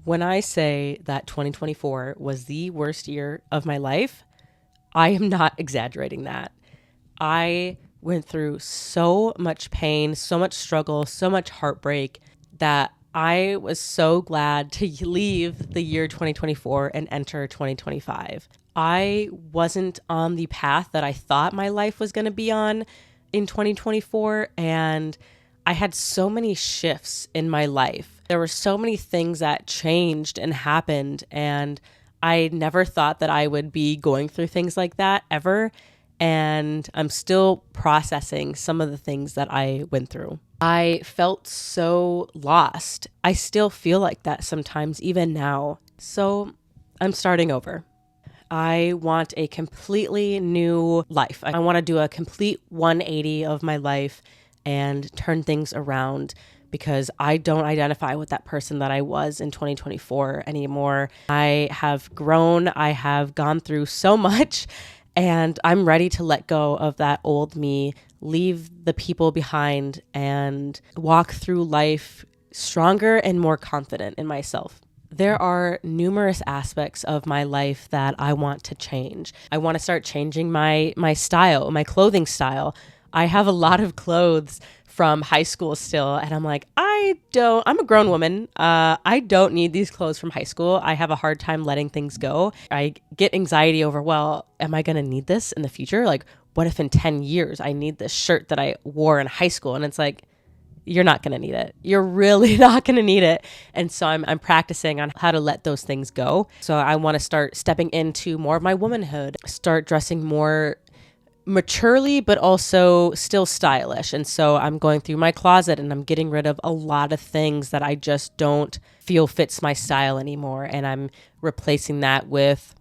When I say that 2024 was the worst year of my life, I am not exaggerating that. I went through so much pain, so much struggle, so much heartbreak that I was so glad to leave the year 2024 and enter 2025. I wasn't on the path that I thought my life was going to be on in 2024, and I had so many shifts in my life. There were so many things that changed and happened, and I never thought that I would be going through things like that ever. And I'm still processing some of the things that I went through. I felt so lost. I still feel like that sometimes, even now. So I'm starting over. I want a completely new life. I want to do a complete 180 of my life and turn things around, because I don't identify with that person that I was in 2024 anymore. I have grown. I have gone through so much, and I'm ready to let go of that old me, leave the people behind, and walk through life stronger and more confident in myself. There are numerous aspects of my life that I want to change. I want to start changing my style, my clothing style. I have a lot of clothes from high school still, and I'm like, I'm a grown woman. I don't need these clothes from high school. I have a hard time letting things go. I get anxiety over, well, am I going to need this in the future? Like, what if in 10 years I need this shirt that I wore in high school? And it's like, you're not going to need it. You're really not going to need it. And so I'm practicing on how to let those things go. So I want to start stepping into more of my womanhood, start dressing more maturely, but also still stylish. And so I'm going through my closet and I'm getting rid of a lot of things that I just don't feel fits my style anymore. And I'm replacing that with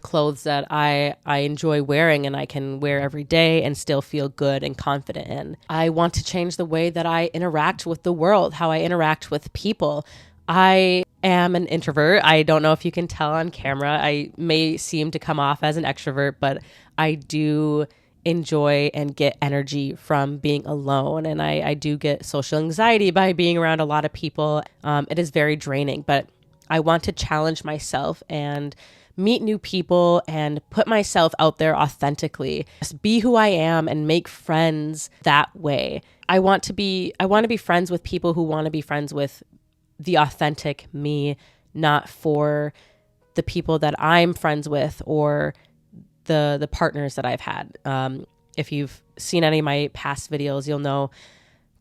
clothes that I enjoy wearing and I can wear every day and still feel good and confident in. I want to change the way that I interact with the world, how I interact with people. I am an introvert. I don't know if you can tell on camera. I may seem to come off as an extrovert, but I do enjoy and get energy from being alone. And I do get social anxiety by being around a lot of people. It is very draining, but I want to challenge myself and meet new people and put myself out there authentically. Just be who I am and make friends that way. I want to be friends with people who want to be friends with the authentic me, not for the people that I'm friends with or the partners that I've had. If you've seen any of my past videos, you'll know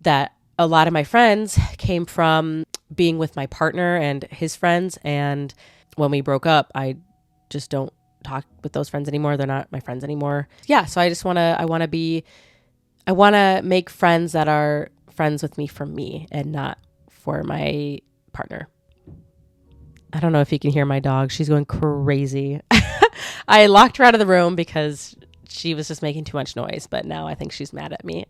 that a lot of my friends came from being with my partner and his friends. And when we broke up, I just don't talk with those friends anymore. They're not my friends anymore. Yeah. So I want to make friends that are friends with me for me and not for my partner. I don't know if you can hear my dog. She's going crazy. I locked her out of the room because she was just making too much noise, but now I think she's mad at me.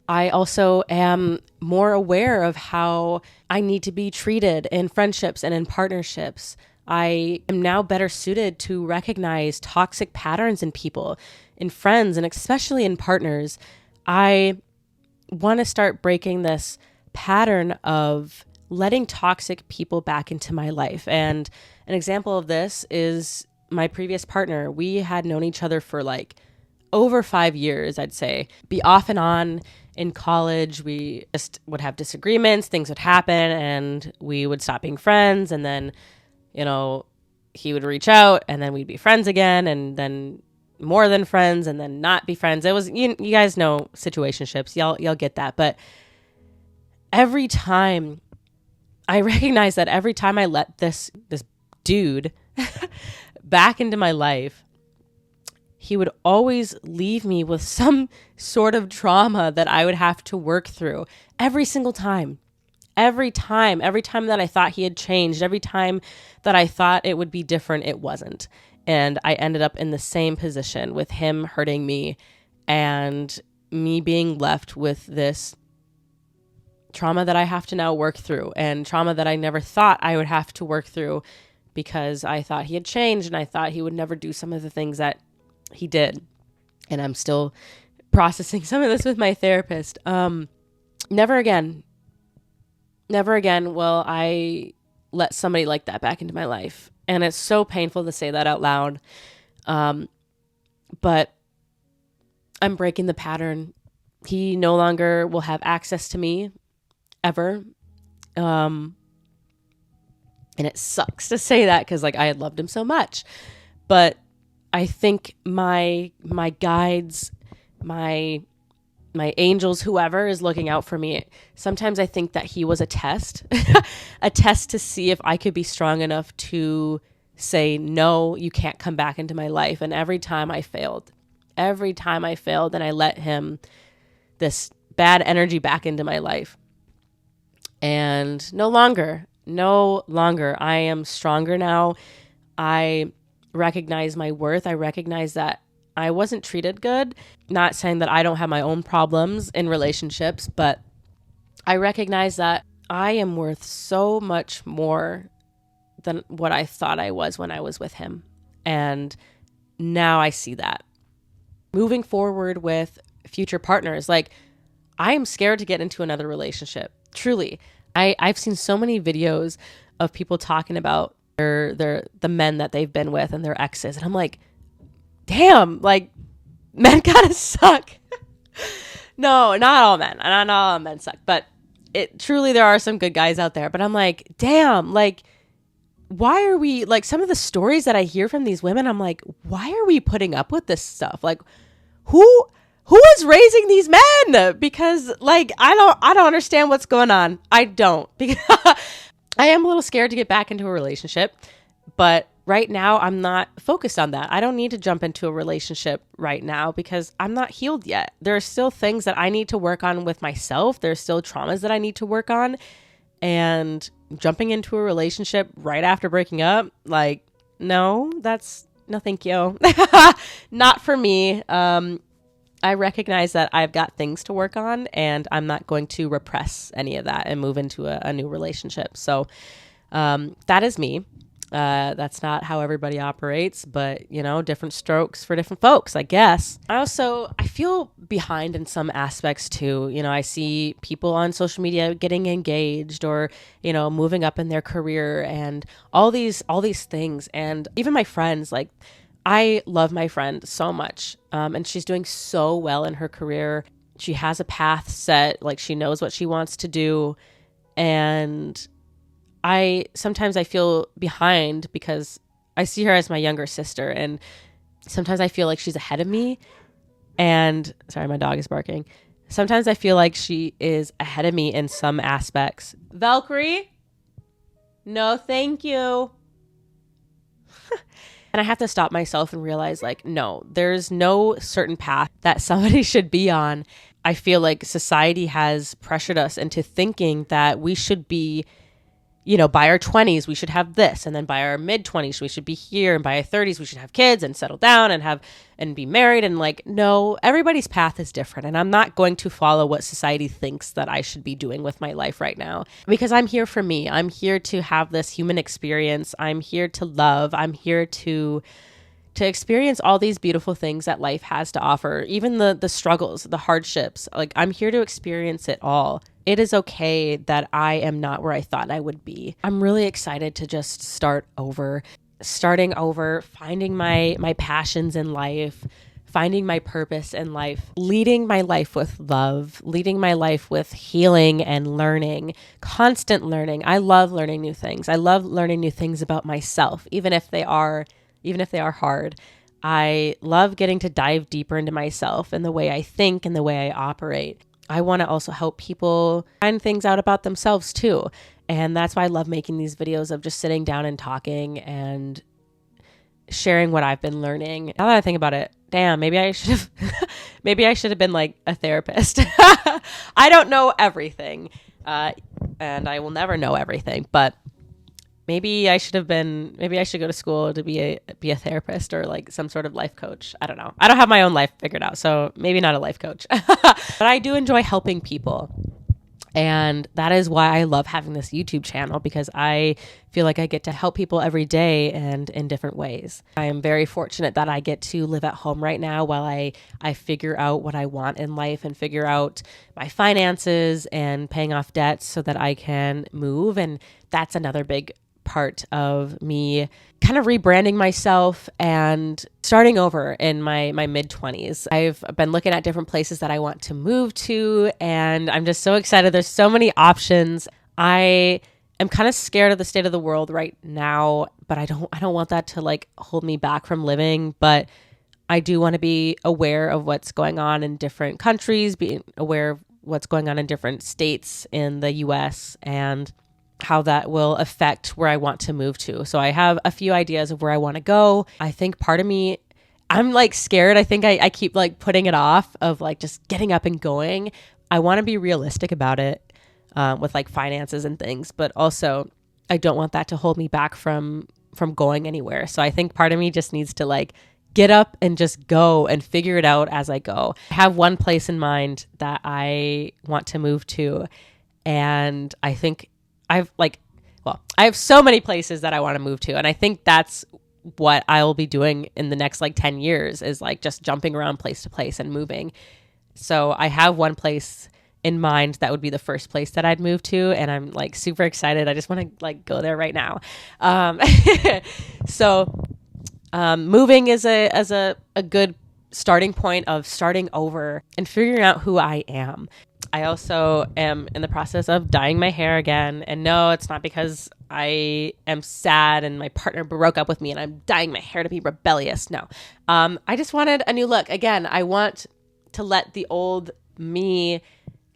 I also am more aware of how I need to be treated in friendships and in partnerships. I am now better suited to recognize toxic patterns in people, in friends, and especially in partners. I want to start breaking this pattern of letting toxic people back into my life. And an example of this is my previous partner. We had known each other for like over 5 years, I'd say. Be off and on in college. We just would have disagreements, things would happen, and we would stop being friends. And then, he would reach out and then we'd be friends again, and then more than friends, and then not be friends. It was, you guys know situationships. Y'all get that. But every time I recognize that every time I let this dude back into my life, he would always leave me with some sort of trauma that I would have to work through every single time. Every time that I thought he had changed, every time that I thought it would be different, it wasn't. And I ended up in the same position with him hurting me and me being left with this trauma that I have to now work through, and trauma that I never thought I would have to work through because I thought he had changed and I thought he would never do some of the things that he did. And I'm still processing some of this with my therapist. Never again will I let somebody like that back into my life. And it's so painful to say that out loud. But I'm breaking the pattern. He no longer will have access to me ever. And it sucks to say that because like I had loved him so much. But I think my guides, my angels, whoever is looking out for me, sometimes I think that he was a test, a test to see if I could be strong enough to say, no, you can't come back into my life. And every time I failed, and I let him, this bad energy back into my life. And no longer, I am stronger now. I recognize my worth. I recognize that I wasn't treated good. Not saying that I don't have my own problems in relationships, but I recognize that I am worth so much more than what I thought I was when I was with him. And now I see that. Moving forward with future partners, like I am scared to get into another relationship. Truly. I've seen so many videos of people talking about the men that they've been with and their exes. And I'm like, damn, like men gotta suck. No, not all men. Not all men suck. But it truly, there are some good guys out there. But I'm like, damn, like, why are we, like, some of the stories that I hear from these women, I'm like, why are we putting up with this stuff? Like, who is raising these men? Because like, I don't understand what's going on. I don't, because I am a little scared to get back into a relationship, but right now I'm not focused on that. I don't need to jump into a relationship right now because I'm not healed yet. There are still things that I need to work on with myself. There's still traumas that I need to work on, and jumping into a relationship right after breaking up, like, no, thank you. Not for me. I recognize that I've got things to work on, and I'm not going to repress any of that and move into a new relationship. So that is me. That's not how everybody operates, but, you know, different strokes for different folks, I guess. I feel behind in some aspects too. You know, I see people on social media getting engaged or, you know, moving up in their career and all these things. And even my friends, like, I love my friend so much, and she's doing so well in her career. She has a path set, like she knows what she wants to do, and sometimes I feel behind because I see her as my younger sister, and sometimes I feel like she's ahead of me. And sorry, my dog is barking. Sometimes I feel like she is ahead of me in some aspects. Valkyrie? No, thank you. And I have to stop myself and realize, like, no, there's no certain path that somebody should be on. I feel like society has pressured us into thinking that we should be, you know, by our 20s, we should have this. And then by our mid 20s, we should be here. And by our 30s, we should have kids and settle down and be married. And like, no, everybody's path is different. And I'm not going to follow what society thinks that I should be doing with my life right now, because I'm here for me. I'm here to have this human experience. I'm here to love. I'm here to experience all these beautiful things that life has to offer, even the struggles, the hardships. Like, I'm here to experience it all. It is okay that I am not where I thought I would be. I'm really excited to just starting over, finding my passions in life, finding my purpose in life, leading my life with love, leading my life with healing and learning, constant learning. I love learning new things. I love learning new things about myself, even if they are hard. I love getting to dive deeper into myself and the way I think and the way I operate. I want to also help people find things out about themselves too. And that's why I love making these videos of just sitting down and talking and sharing what I've been learning. Now that I think about it, damn, maybe I should have been like a therapist. I don't know everything. And I will never know everything, but maybe I should go to school to be a therapist or like some sort of life coach. I don't know. I don't have my own life figured out, so maybe not a life coach. But I do enjoy helping people. And that is why I love having this YouTube channel, because I feel like I get to help people every day and in different ways. I am very fortunate that I get to live at home right now while I figure out what I want in life and figure out my finances and paying off debts so that I can move. And that's another big part of me kind of rebranding myself and starting over in my mid-20s. I've been looking at different places that I want to move to, and I'm just so excited. There's so many options. I am kind of scared of the state of the world right now, but I don't want that to like hold me back from living. But I do want to be aware of what's going on in different countries, being aware of what's going on in different states in the US, and how that will affect where I want to move to. So I have a few ideas of where I want to go. I think part of me, I'm like scared. I think I keep like putting it off of like just getting up and going. I want to be realistic about it with like finances and things, but also I don't want that to hold me back from going anywhere. So I think part of me just needs to like get up and just go and figure it out as I go. I have one place in mind that I want to move to, and I think I have so many places that I want to move to. And I think that's what I will be doing in the next like 10 years is like just jumping around place to place and moving. So I have one place in mind that would be the first place that I'd move to. And I'm like super excited. I just want to like go there right now. Moving is a good starting point of starting over and figuring out who I am. I also am in the process of dyeing my hair again. And no, it's not because I am sad and my partner broke up with me and I'm dyeing my hair to be rebellious. No, I just wanted a new look. Again, I want to let the old me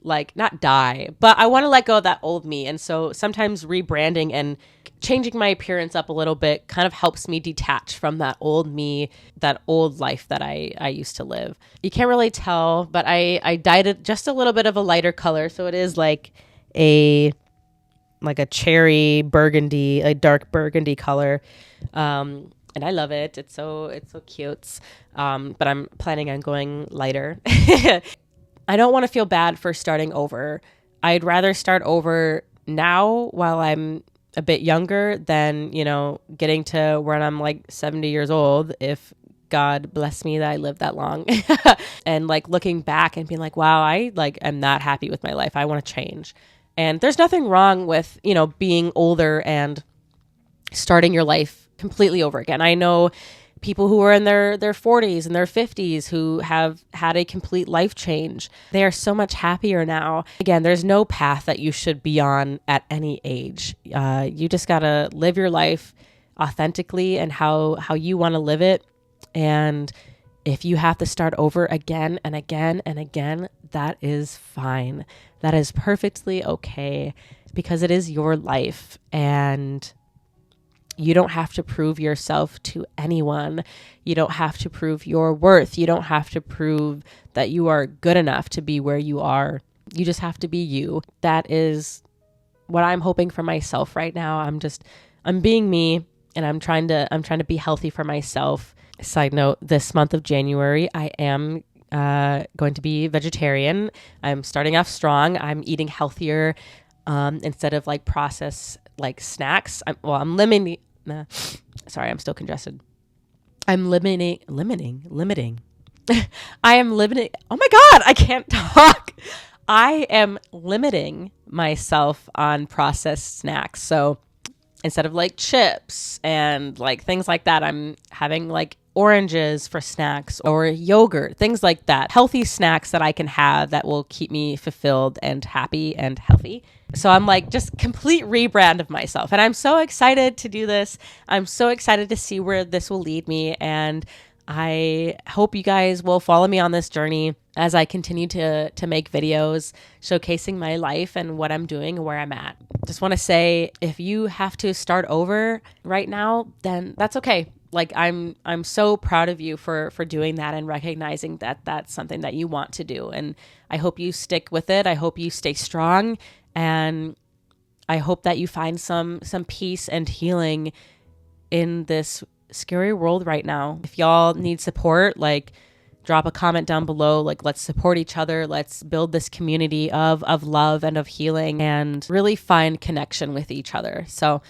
like not die, but I want to let go of that old me. And so sometimes rebranding and changing my appearance up a little bit kind of helps me detach from that old me, that old life that I used to live. You can't really tell, but I dyed it just a little bit of a lighter color. So it is like a cherry burgundy, a dark burgundy color. And I love it. It's so cute. But I'm planning on going lighter. I don't want to feel bad for starting over. I'd rather start over now while I'm a bit younger than, getting to when I'm like 70 years old, if God bless me that I lived that long. And like looking back and being like, wow, I like am not happy with my life. I want to change. And there's nothing wrong with, being older and starting your life completely over again. I know people who are in their 40s and their 50s who have had a complete life change. They are so much happier now. Again, there's no path that you should be on at any age. You just got to live your life authentically and how you want to live it. And if you have to start over again and again and again, that is fine. That is perfectly okay, because it is your life and you don't have to prove yourself to anyone. You don't have to prove your worth. You don't have to prove that you are good enough to be where you are. You just have to be you. That is what I'm hoping for myself right now. I'm being me, and I'm trying to be healthy for myself. Side note, this month of January, I am going to be vegetarian. I'm starting off strong. I'm eating healthier instead of like processed like snacks. I'm limiting. Sorry, I'm still congested. I'm limiting. I am limiting. Oh my God, I can't talk. I am limiting myself on processed snacks. So instead of like chips and like things like that, I'm having like oranges for snacks or yogurt, things like that. Healthy snacks that I can have that will keep me fulfilled and happy and healthy. So I'm like just complete rebrand of myself. And I'm so excited to do this. I'm so excited to see where this will lead me. And I hope you guys will follow me on this journey as I continue to make videos showcasing my life and what I'm doing and where I'm at. Just want to say, if you have to start over right now, then that's okay. Like I'm so proud of you for doing that and recognizing that that's something that you want to do. And I hope you stick with it. I hope you stay strong, and I hope that you find some peace and healing in this scary world right now. If y'all need support, like drop a comment down below. Like, let's support each other. Let's build this community of love and of healing and really find connection with each other. So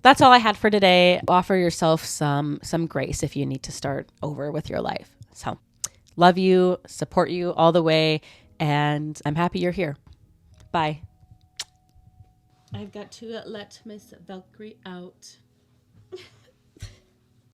that's all I had for today. Offer yourself some grace if you need to start over with your life. So love you, support you all the way, and I'm happy you're here. Bye. I've got to let Miss Valkyrie out.